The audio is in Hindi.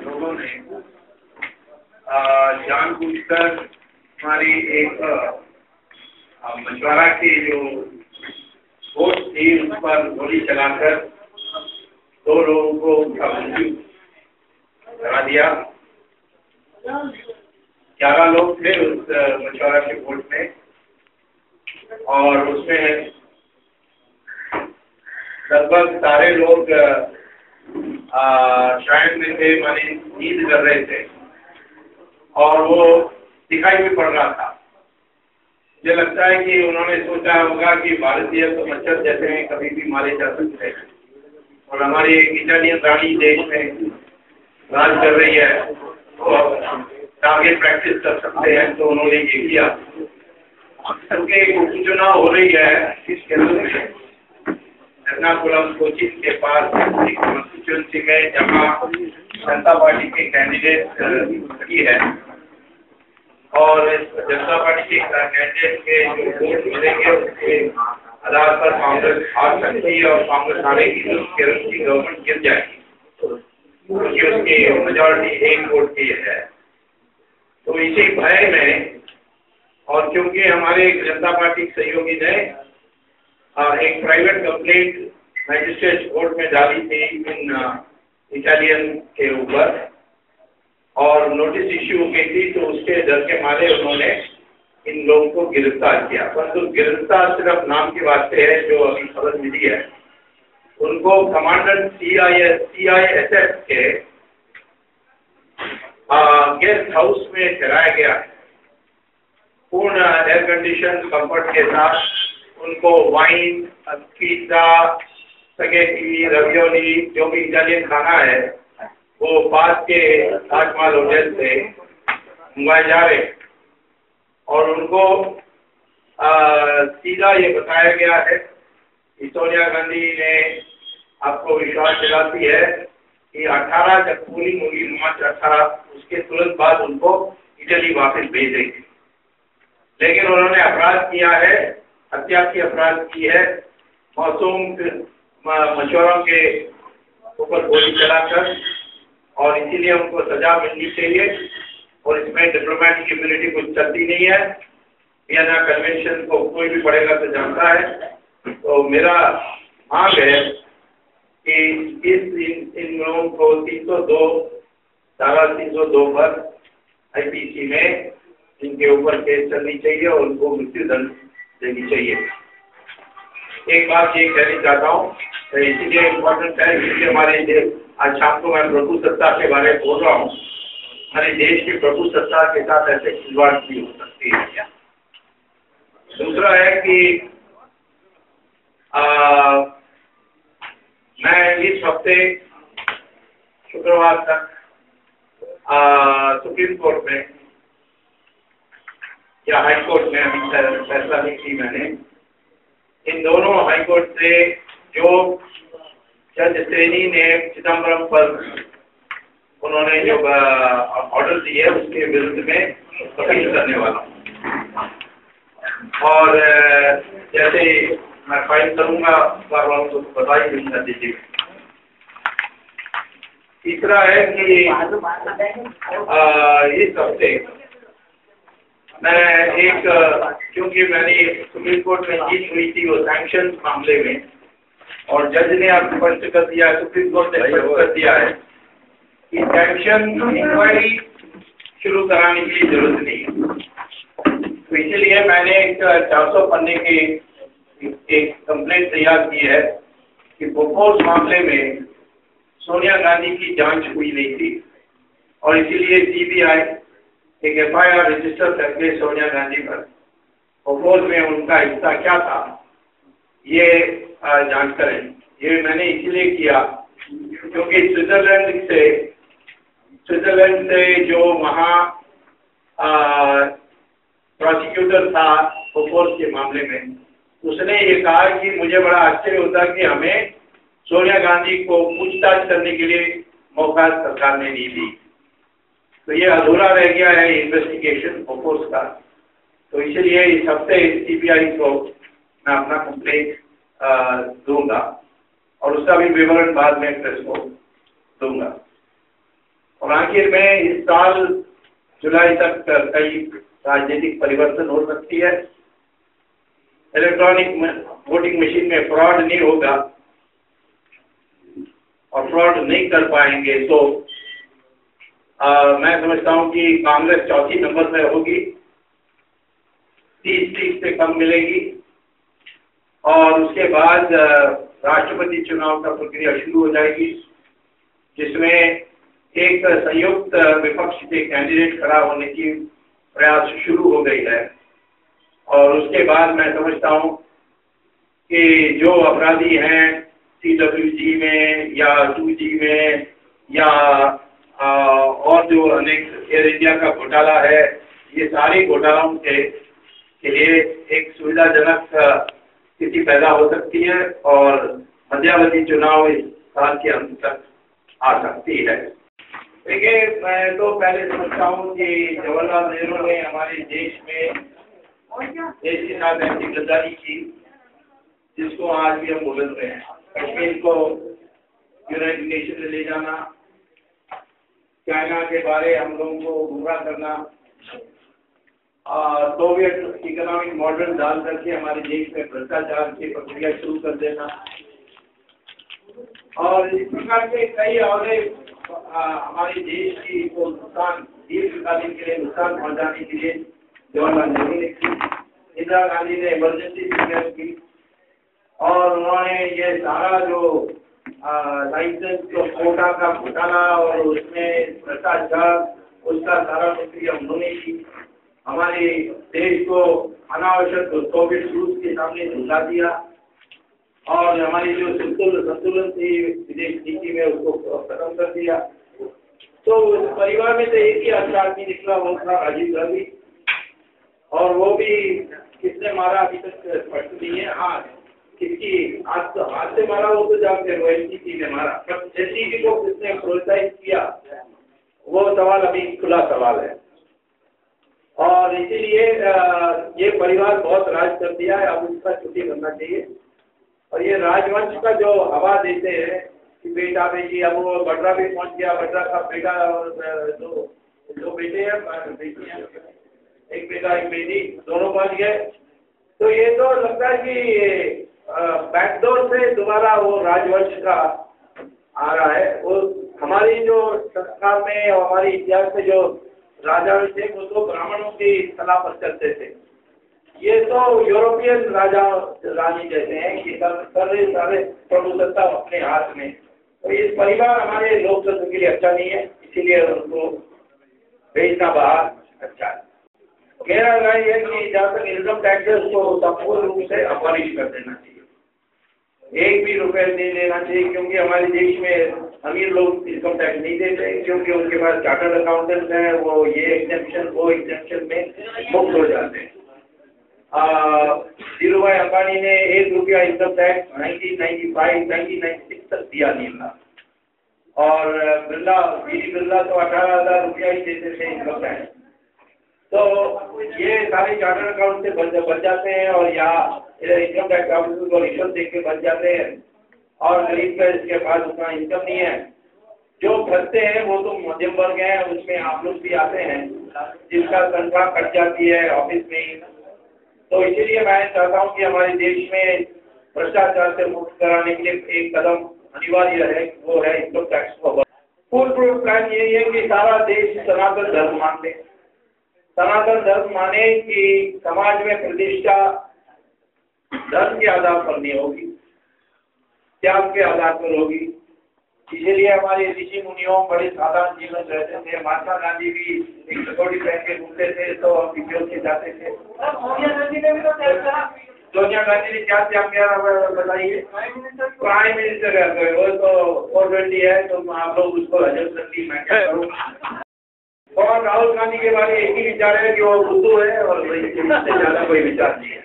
लोगों ने जानबूझकर हमारी एक मछुआरा की जो बोट थी उस पर गोली चलाकर 2 लोगों को उनका मृत्यु करा दिया। 11 लोग थे उस मछुआरा की बोट में और उसमें लगभग सारे लोग शायद में थे, माने नींद कर रहे थे और वो दिखाई भी पड़ रहा था। मुझे लगता है कि उन्होंने सोचा होगा कि भारतीय तो मच्छर जैसे हैं, कभी भी मारे जा सकते हैं और हमारी इटालियन रानी देश में राज कर रही है तो आगे प्रैक्टिस कर सकते हैं, तो उन्होंने ये किया। क्योंकि उपचुनाव हो रही है इस केंद्र में एर्नाकुलम कोचिन के पास एक कॉन्स्टिट्यूंसी में जहाँ जनता पार्टी के कैंडिडेट खड़ी है और इस जनता पार्टी के कैंडिडेट के जो वोट मिलेंगे उसके आधार पर कांग्रेस हार सकती है और कांग्रेस हारेगी तो केरल की गवर्नमेंट गिर जाएगी क्योंकि उसकी मेजॉरिटी 1 वोट की है। तो इसी भय में और क्योंकि हमारे जनता पार्टी सहयोगी ने एक प्राइवेट कंप्लेंट मैजिस्ट्रेट कोर्ट में डाली थी इन इटालियन के ऊपर और नोटिस इश्यू हो गई थी, तो उसके डर के मारे उन्होंने इन लोगों को गिरफ्तार किया। परंतु गिरफ्तार सिर्फ नाम की वास्ते है। जो अभी खबर मिली है उनको कमांडेंट CISF के गेस्ट हाउस में ठहराया गया है। पूर्ण एयर कंडीशन कंफर्ट के साथ उनको वाइन, पिज्जा, स्पैगेटी, रवियोली जो भी इटालियन खाना है वो पास के ताजमहल होटल से मंगवाए जा रहे और उनको सीधा ये बताया गया है कि सोनिया गांधी ने आपको विश्वास दिलाती है कि 18 जब पोलिंग होगी मार्च 18 उसके तुरंत बाद उनको इटली वापस भेज देंगे। लेकिन उन्होंने अपराध किया है, हत्या की अपराध की है, मासूम मछुआरों के ऊपर गोली चलाकर, और इसीलिए उनको सजा मिलनी चाहिए और इसमें डिप्लोमेटिक इम्यूनिटी कुछ चलती नहीं है। वियना कन्वेंशन को कोई भी पढ़ेगा तो जानता है। तो मेरा मांग है कि इन लोगों को 302 धारा 302 पर IPC में इनके ऊपर केस चलनी चाहिए और उनको मृत्यु दंड देनी चाहिए। एक बात ये कहना चाहता हूँ, तो इसीलिए इम्पोर्टेंट है क्योंकि हमारे देश आज शाम को मैं प्रभु सत्ता के बारे में बोल रहा हूँ। हमारे देश की प्रभु सत्ता के साथ ऐसे खिलवाड़ भी हो सकती है क्या? दूसरा है कि मैं इस हफ्ते शुक्रवार तक सुप्रीम कोर्ट में या हाई कोर्ट में अभी फैसला नहीं की मैंने। इन दोनों हाई कोर्ट से जो जज श्रेणी ने चिदम्बरम पर उन्होंने जो ऑर्डर दिए उसके विरुद्ध में अपील करने वाला हूँ और जैसे मैं फाइल करूंगा बार बार तो बता ही दूंगा दीजिएगा। तीसरा है कि इस हफ्ते मैं एक क्योंकि मैंने सुप्रीम कोर्ट में जीत हुई थी वो सैंक्शन मामले में और जज ने अब स्पष्ट कर दिया, सुप्रीम कोर्ट ने स्पष्ट कर दिया है कि सैंक्शन इंक्वायरी शुरू कराने की जरूरत नहीं है। तो इसलिए मैंने एक 400 पन्ने की एक कंप्लेंट तैयार की है कि बोफोर्स मामले में सोनिया गांधी की जांच हुई नहीं थी और इसीलिए CBI एक FIR रजिस्टर करके सोनिया गांधी पर बोफोर्स में उनका हिस्सा क्या था ये जांच करें। ये मैंने इसीलिए किया क्योंकि स्विट्जरलैंड से जो वहाँ प्रोसिक्यूटर था बोफोर्स के मामले में उसने ये कहा कि मुझे बड़ा आश्चर्य होता कि हमें सोनिया गांधी को पूछताछ करने के लिए मौका सरकार ने नहीं दी। तो ये अधूरा रह गया है इन्वेस्टिगेशन बोफोर्स का। तो इसलिए इस हफ्ते CBI को मैं अपना कंप्लेंट दूंगा और उसका भी विवरण बाद में प्रेस को दूंगा। और आखिर में इस साल जुलाई तक कई राजनीतिक परिवर्तन हो सकती है। इलेक्ट्रॉनिक वोटिंग मशीन में फ्रॉड नहीं होगा और फ्रॉड नहीं कर पाएंगे तो मैं समझता हूं कि कांग्रेस चौथी नंबर पर होगी, 30 सीट से कम मिलेगी और उसके बाद राष्ट्रपति चुनाव का प्रक्रिया शुरू हो जाएगी, जिसमें एक संयुक्त विपक्ष के कैंडिडेट खड़ा होने की प्रयास शुरू हो गई है। और उसके बाद मैं समझता हूं कि जो अपराधी हैं CWG में या 2G में या और जो अनेक एयर इंडिया का घोटाला है, ये सारे घोटालों के लिए एक सुविधाजनक स्थिति पैदा हो सकती है और मध्यावधि चुनाव इस साल के अंत तक आ सकती है। देखिए, मैं तो पहले समझता हूँ कि जवाहरलाल नेहरू ने हमारे देश में देश के साथ ऐसी गद्दारी की जिसको आज भी हम भुगत रहे हैं। कश्मीर को यूनाइटेड नेशन में ले जाना, चाइना के बारे हम लोगों को गुमराह करना, सोवियत इकोनॉमिक मॉडल डाल करके हमारे देश में भ्रष्टाचार की प्रक्रिया शुरू कर देना और इस प्रकार के कई और हमारे देश की को नुकसान दीर्घकालीन के लिए नुकसान पहुंचाने के लिए जवाहरलाल नेहरू ने की। इंदिरा गांधी ने इमरजेंसी डिक्लेयर की और उन्होंने ये सारा जो लाइसेंस जो कोटा का घोटाला और उसमें भ्रष्टाचार उसका सारा प्रक्रिया उन्होंने की। हमारे देश को अनावश्यक सोवियत रूस के सामने झुका दिया और हमारी जो संतुलन थी विदेश नीति में उसको खत्म कर दिया। तो उस परिवार में तो एक ही अच्छा आदमी निकला, वो था राजीव गांधी, और वो भी किसने मारा अभी तक स्पष्ट नहीं है। हाँ, किसकी हाथ से मारा वो तो जानते हैं, वो NCP ने मारा, पर NCP को किसने प्रोत्साहित किया वो सवाल अभी खुला सवाल है। और इसीलिए ये परिवार बहुत राज कर दिया है, अब उसका छुट्टी करना चाहिए। और ये राजवंश का जो हवा देते हैं कि बेटा बेटी, अब वो बटरा भी पहुंच गया, बटरा का बेटा और दो बेटे हैं, बेटियां, एक बेटा एक बेटी, दोनों पहुंच गए। तो ये तो लगता है कि बैकडोर से दोबारा वो राजवंश का आ रहा है। वो हमारी जो संस्कार में और हमारे इतिहास में जो राजा थे वो तो ब्राह्मणों की सलाह पर चलते थे। ये तो यूरोपियन राजा रानी जैसे हैं कि सारे प्रभुसत्ता अपने हाथ में। तो इस परिवार हमारे लोकतंत्र के लिए अच्छा नहीं है, इसीलिए उनको भेजना बाहर अच्छा है। मेरा राय है कि जहाँ तक इनकम टैक्स है उसको संपूर्ण रूप से अबॉलिश कर देना चाहिए, एक भी रुपए नहीं लेना चाहिए, क्योंकि हमारे देश में अमीर लोग इनकम टैक्स नहीं देते क्योंकि उनके पास चार्टर्ड अकाउंटेंट हैं, वो ये एग्जेम्पशन वो एग्जेम्पशन में मुक्त हो जाते हैं। धीरूभाई अंबानी ने 1 रुपया इनकम टैक्स 1996 तक दिया नहीं था, और बिरला तो 18,000 रुपया ही देते थे इनकम टैक्स। तो ये सारे चार्टर्ड अकाउंट से बच जाते हैं और यहाँ इनकम टैक्स ऑफिसर को रिश्वत देख के बच जाते हैं, और गरीब का इसके पास उतना इनकम नहीं है। जो फंसते हैं वो तो मध्यम वर्ग है, उसमें आप लोग भी आते हैं जिसका तनख्वाह कट जाती है ऑफिस में ही। तो इसीलिए मैं चाहता हूँ कि हमारे देश में भ्रष्टाचार से मुक्त कराने के लिए एक कदम अनिवार्य है, वो है इनकम टैक्स को। फुल प्रूफ प्लान यही है कि सारा देश सनातन धर्म मान ले, सनातन धर्म माने कि समाज में प्रतिष्ठा धर्म के आधार पर नहीं होगी, त्याग के आधार पर होगी। इसीलिए हमारे ऋषि मुनियों बड़े साधारण जीवन रहते थे। महात्मा गांधी भी एक कटोरी पहन के घूमते थे तो हम वीडियो से जाते थे। सोनिया गांधी ने भी तो त्याग करा। सोनिया गांधी ने क्या त्याग किया बताइए? प्राइम मिनिस्टर है, वो तो 420 है, तो आप लोग उसको हजम कर ली, मैं क्या करूँ। और राहुल गांधी के बारे में एक ही विचार है कि वो बुद्धू है और ज्यादा कोई विचार नहीं है।